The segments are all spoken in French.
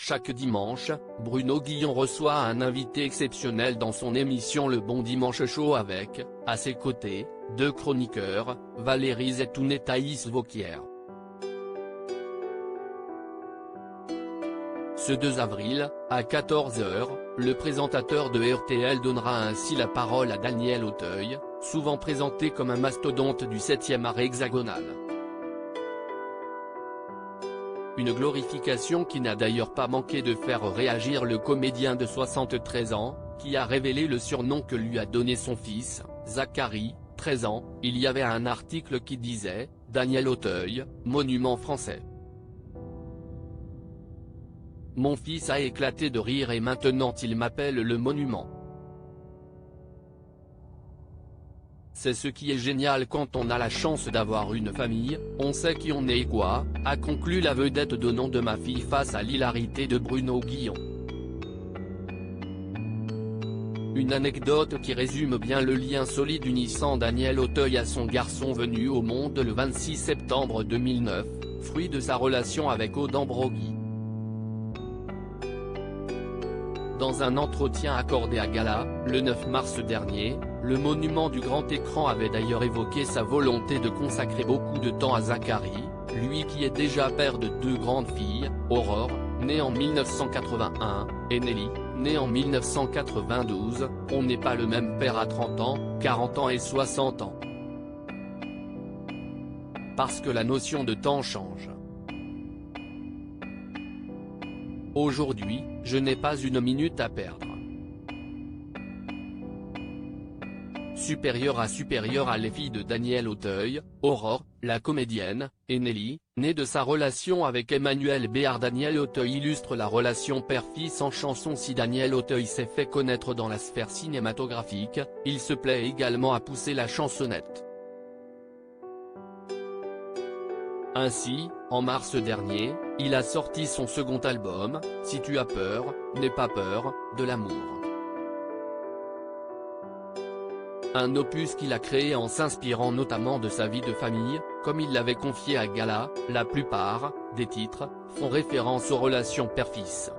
Chaque dimanche, Bruno Guillon reçoit un invité exceptionnel dans son émission Le Bon Dimanche Show avec, à ses côtés, deux chroniqueurs, Valérie Zetoun et Thaïs Vauquier. Ce 2 avril, à 14 h, le présentateur de RTL donnera ainsi la parole à Daniel Auteuil, souvent présenté comme un mastodonte du 7e art hexagonal. Une glorification qui n'a d'ailleurs pas manqué de faire réagir le comédien de 73 ans, qui a révélé le surnom que lui a donné son fils, Zachary, 13 ans. Il y avait un article qui disait « Daniel Auteuil, monument français ». Mon fils a éclaté de rire et maintenant il m'appelle le monument. C'est ce qui est génial quand on a la chance d'avoir une famille, on sait qui on est et quoi, a conclu la vedette de nom de ma fille face à l'hilarité de Bruno Guillon. Une anecdote qui résume bien le lien solide unissant Daniel Auteuil à son garçon venu au monde le 26 septembre 2009, fruit de sa relation avec Aude Brogui. Dans un entretien accordé à Gala, le 9 mars dernier, le monument du grand écran avait d'ailleurs évoqué sa volonté de consacrer beaucoup de temps à Zachary, lui qui est déjà père de 2 grandes filles, Aurore, née en 1981, et Nelly, née en 1992, on n'est pas le même père à 30 ans, 40 ans et 60 ans. Parce que la notion de temps change. Aujourd'hui, je n'ai pas une minute à perdre. Supérieure à les filles de Daniel Auteuil, Aurore, la comédienne, et Nelly, née de sa relation avec Emmanuel Béard. Daniel Auteuil illustre la relation père-fils en chanson. Si Daniel Auteuil s'est fait connaître dans la sphère cinématographique, il se plaît également à pousser la chansonnette. Ainsi, en mars dernier, il a sorti son second album, Si tu as peur, n'aie pas peur, de l'amour. Un opus qu'il a créé en s'inspirant notamment de sa vie de famille, comme il l'avait confié à Gala. La plupart des titres font référence aux relations père-fils.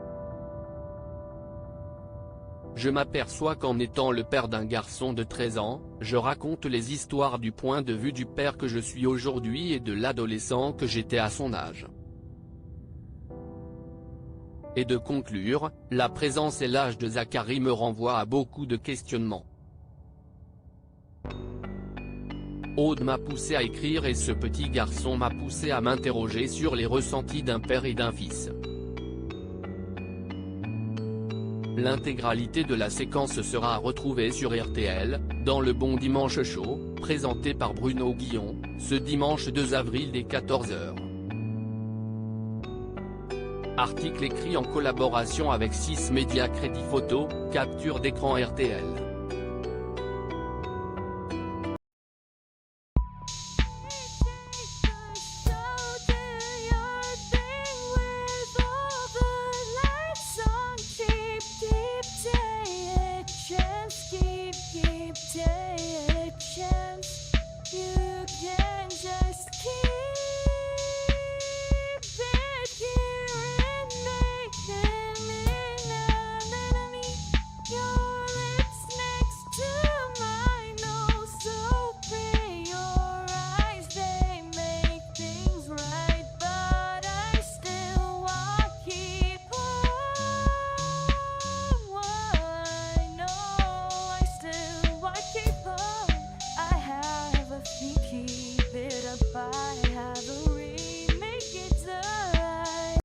Je m'aperçois qu'en étant le père d'un garçon de 13 ans, je raconte les histoires du point de vue du père que je suis aujourd'hui et de l'adolescent que j'étais à son âge. Et de conclure, la présence et l'âge de Zachary me renvoient à beaucoup de questionnements. Aude m'a poussé à écrire et ce petit garçon m'a poussé à m'interroger sur les ressentis d'un père et d'un fils. L'intégralité de la séquence sera à retrouver sur RTL, dans Le Bon Dimanche Show, présenté par Bruno Guillon, ce dimanche 2 avril dès 14 h. Article écrit en collaboration avec 6 médias. Crédit photo, capture d'écran RTL.